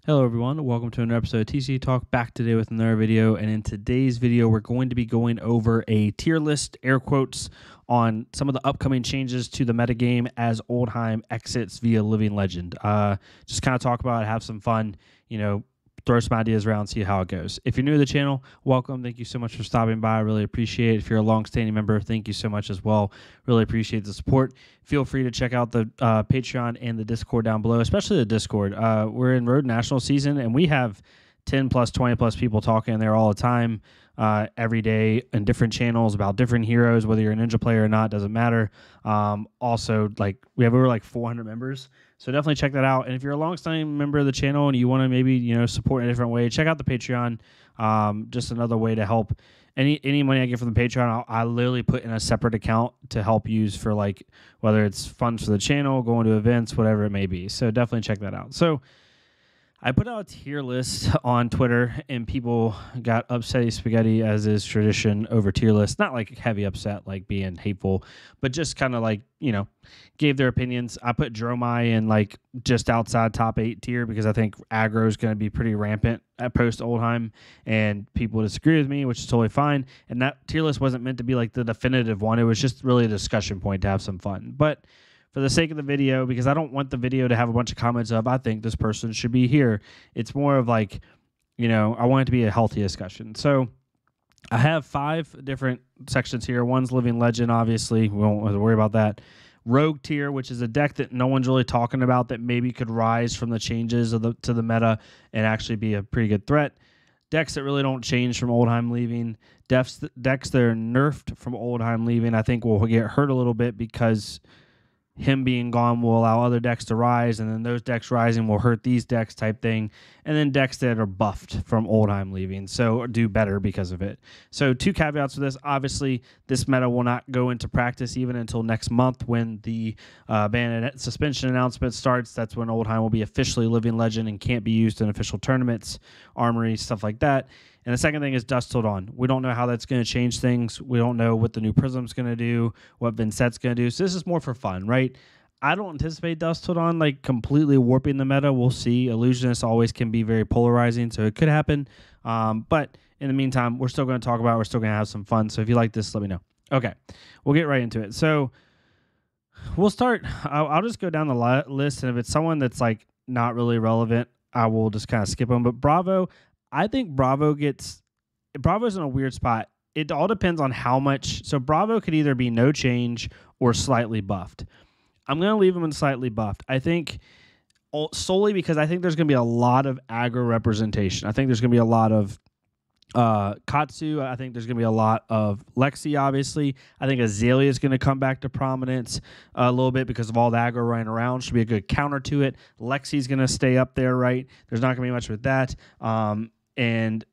Hello everyone, welcome to another episode of TCG Talk, back today with another video, and in today's video we're going to be going over a tier list, air quotes, on some of the upcoming changes to the metagame as Oldhim exits via Living Legend. Just kind of talk about it, have some fun, throw some ideas around, see how it goes. If you're new to the channel, welcome. Thank you so much for stopping by. I really appreciate it. If you're a long-standing member, thank you so much as well. Really appreciate the support. Feel free to check out the Patreon and the Discord down below, especially the Discord. We're in Road National season, and we have 10 plus, 20 plus people talking there all the time, every day in different channels about different heroes, whether you're a ninja player or not, doesn't matter. Also, we have over 400 members. So definitely check that out. And if you're a long-standing member of the channel and you want to maybe, support in a different way, check out the Patreon. Just another way to help. Any money I get from the Patreon, I literally put in a separate account to help use for whether it's funds for the channel, going to events, whatever it may be. So definitely check that out. So I put out a tier list on Twitter, and people got upsetty spaghetti, as is tradition, over tier lists. Not heavy upset, being hateful, but just kind of gave their opinions. I put Dromai in just outside top 8 tier because I think aggro is going to be pretty rampant at post Oldhim, and people disagree with me, which is totally fine. And that tier list wasn't meant to be the definitive one. It was just really a discussion point to have some fun. But for the sake of the video, because I don't want the video to have a bunch of comments of, I think this person should be here. It's more of I want it to be a healthy discussion. So I have 5 different sections here. One's Living Legend, obviously. We won't have to worry about that. Rogue tier, which is a deck that no one's really talking about that maybe could rise from the changes to the meta and actually be a pretty good threat. Decks that really don't change from Oldhim leaving. Decks that are nerfed from Oldhim leaving, I think will get hurt a little bit because him being gone will allow other decks to rise, and then those decks rising will hurt these decks type thing. And then decks that are buffed from Oldhim leaving, so do better because of it. So 2 caveats for this. Obviously, this meta will not go into practice even until next month when the ban and suspension announcement starts. That's when Oldhim will be officially Living Legend and can't be used in official tournaments, armory, stuff like that. And the second thing is Dusk Till Dawn. We don't know how that's going to change things. We don't know what the new Prism's going to do, what Vincett's going to do. So this is more for fun, right? I don't anticipate Dusk Till Dawn completely warping the meta. We'll see. Illusionists always can be very polarizing, so it could happen. But in the meantime, we're still going to talk about it. We're still going to have some fun. So if you like this, let me know. Okay, we'll get right into it. So we'll start. I'll just go down the list, and if it's someone that's not really relevant, I will just kind of skip them. But Bravo, I think Bravo's in a weird spot. It all depends on how much. So Bravo could either be no change or slightly buffed. I'm going to leave him in slightly buffed. I think solely because I think there's going to be a lot of aggro representation. I think there's going to be a lot of Katsu. I think there's going to be a lot of Lexi, obviously. I think Azalea is going to come back to prominence a little bit because of all the aggro running around. Should be a good counter to it. Lexi's going to stay up there, right? There's not going to be much with that. And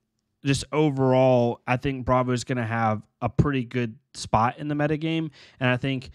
just overall, I think Bravo is going to have a pretty good spot in the metagame. And I think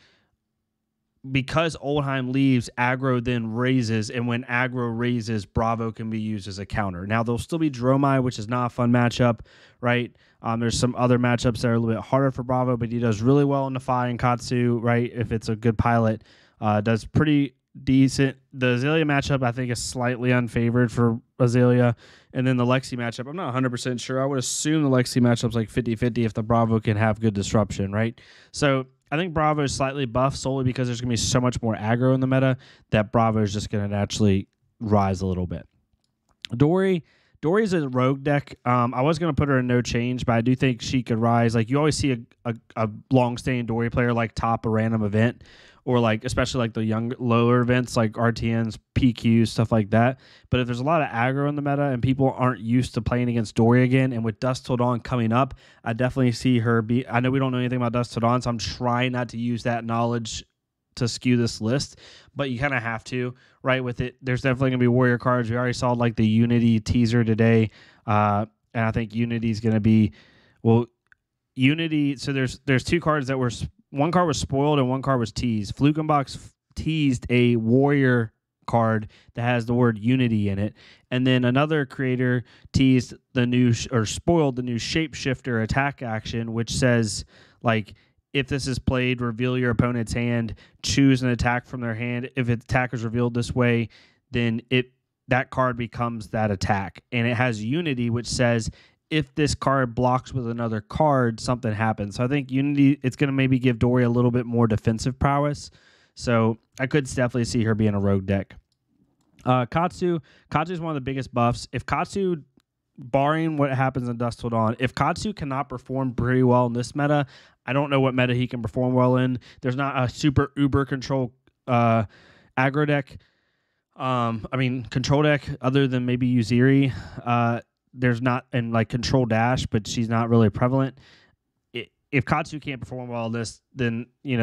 because Oldhim leaves, aggro then raises. And when aggro raises, Bravo can be used as a counter. Now, there'll still be Dromai, which is not a fun matchup, right? There's some other matchups that are a little bit harder for Bravo, but he does really well in Defy and Katsu, right? If it's a good pilot, does pretty decent. The Azalea matchup, I think, is slightly unfavored for Azalea. And then the Lexi matchup, I'm not 100% sure. I would assume the Lexi matchup's 50-50 if the Bravo can have good disruption, right? So I think Bravo is slightly buffed solely because there's going to be so much more aggro in the meta that Bravo is just going to naturally rise a little bit. Dory's a rogue deck. I was going to put her in no change, but I do think she could rise. You always see a long-staying Dory player top a random event, or especially the lower events like RTNs, PQs, stuff like that. But if there's a lot of aggro in the meta and people aren't used to playing against Dory again, and with Dusk Till Dawn coming up, I definitely see her be. I know we don't know anything about Dusk Till Dawn, so I'm trying not to use that knowledge to skew this list, but you kind of have to, right? With it, there's definitely gonna be warrior cards. We already saw the Unity teaser today, and I think Unity's gonna be Unity. So there's 2 cards that were. One card was spoiled and one card was teased. Flukenbox teased a warrior card that has the word Unity in it, and then another creator teased the new spoiled the new shapeshifter attack action, which says if this is played, reveal your opponent's hand, choose an attack from their hand. If its attack is revealed this way, then it that card becomes that attack. And it has Unity, which says if this card blocks with another card, something happens. So I think Unity, it's going to maybe give Dory a little bit more defensive prowess. So I could definitely see her being a rogue deck. Katsu is one of the biggest buffs. If Katsu, barring what happens in Dusk Till Dawn, if Katsu cannot perform pretty well in this meta, I don't know what meta he can perform well in. There's not a super uber control aggro deck. Control deck other than maybe Uziri. There's not, and like control dash, but she's not really prevalent. If Katsu can't perform well in this, then we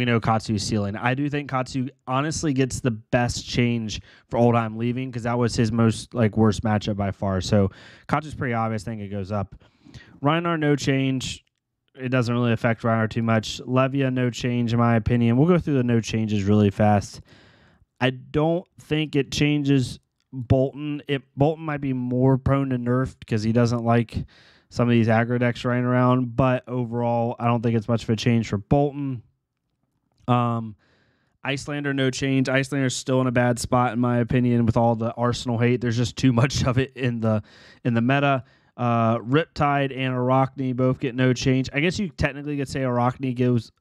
know Katsu's ceiling. I do think Katsu honestly gets the best change for Oldhim leaving, because that was his most worst matchup by far. So Katsu's pretty obvious. I think it goes up. Rhinar, no change. It doesn't really affect Rhinar too much. Levia, no change in my opinion. We'll go through the no changes really fast. I don't think it changes Bolton. Bolton might be more prone to nerf because he doesn't like some of these aggro decks running around, but overall, I don't think it's much of a change for Bolton. Icelander, no change. Icelander's still in a bad spot, in my opinion, with all the Arsenal hate. There's just too much of it in the meta. Riptide and Arachne both get no change. I guess you technically could say Arachne gives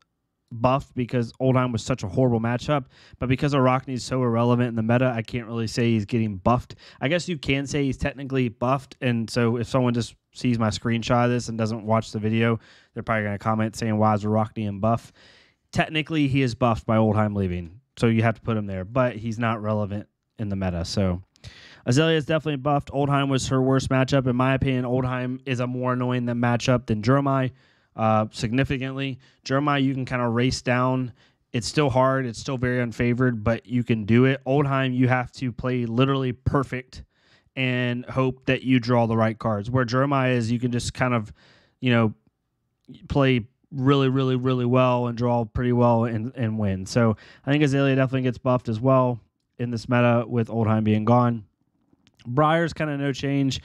buffed because Oldhim was such a horrible matchup, but because Arachne is so irrelevant in the meta, I can't really say he's getting buffed. I guess you can say he's technically buffed, and so if someone just sees my screenshot of this and doesn't watch the video, they're probably going to comment saying, why is Arachne in buff? Technically, he is buffed by Oldhim leaving, so you have to put him there, but he's not relevant in the meta. So Azalea is definitely buffed. Oldhim was her worst matchup. In my opinion, Oldhim is a more annoying matchup than Jeremiah. Significantly. Jeremiah, you can kind of race down. It's still hard. It's still very unfavored, but you can do it. Oldhim, you have to play literally perfect and hope that you draw the right cards. Where Jeremiah is, you can just kind of, play really, really, really well and draw pretty well and win. So I think Azalea definitely gets buffed as well in this meta with Oldhim being gone. Briar's kind of no change.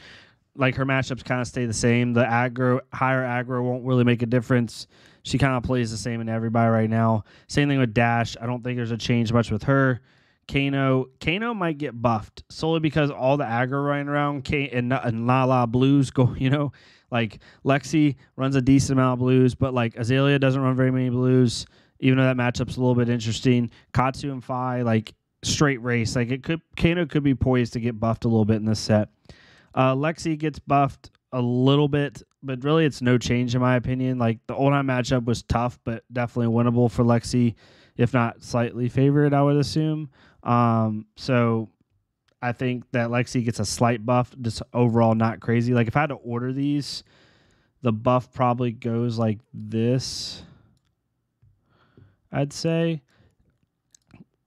Her matchups kind of stay the same. The higher aggro won't really make a difference. She kind of plays the same in everybody right now. Same thing with Dash. I don't think there's a change much with her. Kano might get buffed solely because all the aggro running around and Lala blues go, Lexi runs a decent amount of blues, but Azalea doesn't run very many blues, even though that matchup's a little bit interesting. Katsu and Phi, straight race. Kano could be poised to get buffed a little bit in this set. Lexi gets buffed a little bit, but really it's no change in my opinion. The Oldhim matchup was tough, but definitely winnable for Lexi, if not slightly favored, I would assume. So I think that Lexi gets a slight buff, just overall not crazy. If I had to order these, the buff probably goes like this, I'd say.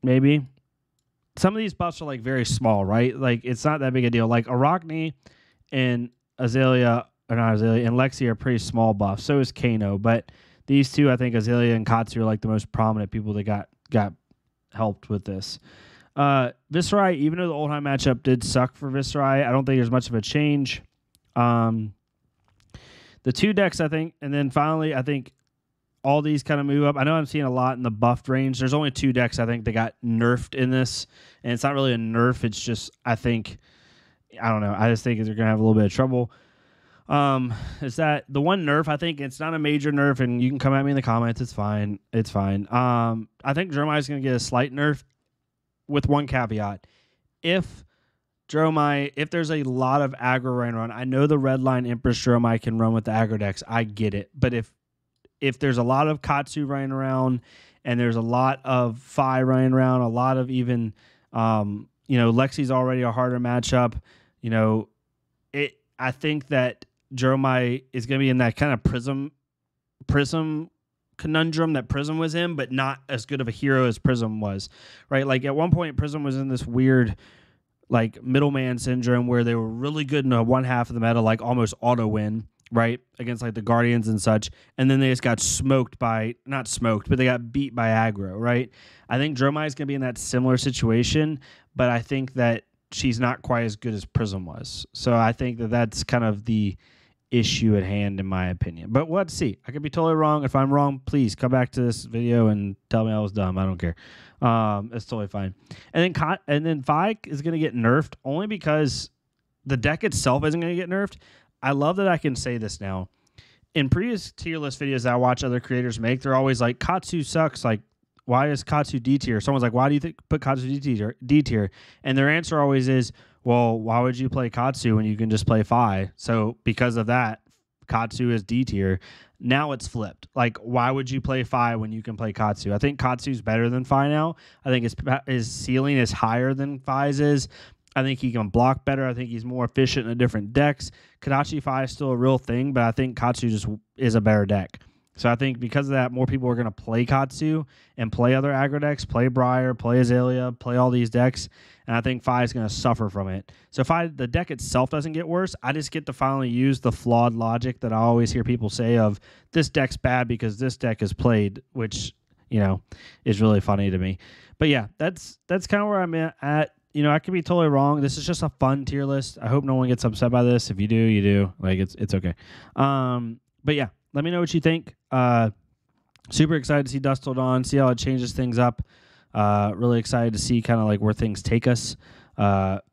Maybe. Some of these buffs are very small, right? It's not that big a deal. Arachne and Azalea, or not Azalea, and Lexi are pretty small buffs. So is Kano, but these two, I think Azalea and Katsu are the most prominent people that got helped with this. Viserai, even though the Oldhim matchup did suck for Viserai, I don't think there's much of a change. The two decks, I think, and then finally, I think all these kind of move up. I know I'm seeing a lot in the buffed range. There's only two decks I think that got nerfed in this, and it's not really a nerf. It's just I don't know. I just think they're gonna have a little bit of trouble. Is that the one nerf? I think it's not a major nerf, and you can come at me in the comments. It's fine. It's fine. I think Jeremiah's gonna get a slight nerf, with one caveat. If there's a lot of aggro running around, I know the red line Empress Jeremiah can run with the aggro decks. I get it, but if there's a lot of Katsu running around and there's a lot of Phi running around, a lot of even, Lexi's already a harder matchup. I think that Jeremiah is going to be in that kind of Prism conundrum that Prism was in, but not as good of a hero as Prism was, right? At one point, Prism was in this weird, middleman syndrome where they were really good in one half of the meta, almost auto win, right, against the Guardians and such, and then they just got not smoked, but they got beat by aggro, right? I think Jeremiah is going to be in that similar situation, but I think that she's not quite as good as Prism was. So I think that that's kind of the issue at hand, in my opinion. But let's see. I could be totally wrong. If I'm wrong, please come back to this video and tell me I was dumb. I don't care. It's totally fine. And then Vi is going to get nerfed only because the deck itself isn't going to get nerfed. I love that I can say this now. In previous tier list videos that I watch other creators make, they're always like, Katsu sucks. Like, why is Katsu D tier? Someone's like, why do you put Katsu D tier? And their answer always is, well, why would you play Katsu when you can just play Fi? So because of that, Katsu is D tier. Now it's flipped. Like, why would you play Fi when you can play Katsu? I think Katsu's better than Fi now. I think his ceiling is higher than Fi's is. I think he can block better. I think he's more efficient in different decks. Kadachi Fi is still a real thing, but I think Katsu just is a better deck. So I think because of that, more people are going to play Katsu and play other aggro decks, play Briar, play Azalea, play all these decks, and I think Fi is going to suffer from it. So if the deck itself doesn't get worse, I just get to finally use the flawed logic that I always hear people say of this deck's bad because this deck is played, which, you know, is really funny to me. But yeah, that's kind of where I'm at. You know, I could be totally wrong. This is just a fun tier list. I hope no one gets upset by this. If you do, you do. Like, it's okay. But yeah, let me know what you think. Super excited to see Dust Till Dawn, see how it changes things up. Really excited to see kind of like where things take us.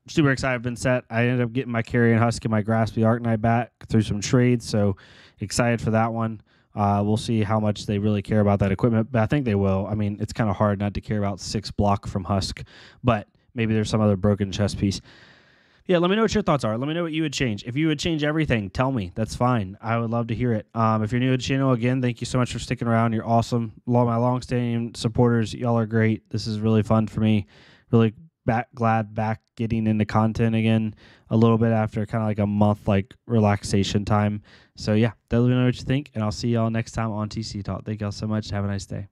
Super excited I've been set. I ended up getting my Carrion Husk and my Graspy Arknight back through some trades, so excited for that one. We'll see how much they really care about that equipment, but I think they will. I mean, it's kind of hard not to care about 6 block from Husk, but maybe there's some other broken chess piece. Yeah, let me know what your thoughts are. Let me know what you would change. If you would change everything, tell me. That's fine. I would love to hear it. If you're new to the channel, again, thank you so much for sticking around. You're awesome. My long-standing supporters, y'all are great. This is really fun for me. Really glad back getting into content again a little bit after kind of like a month like relaxation time. So yeah, let me know what you think, and I'll see y'all next time on TCG Talk. Thank y'all so much. Have a nice day.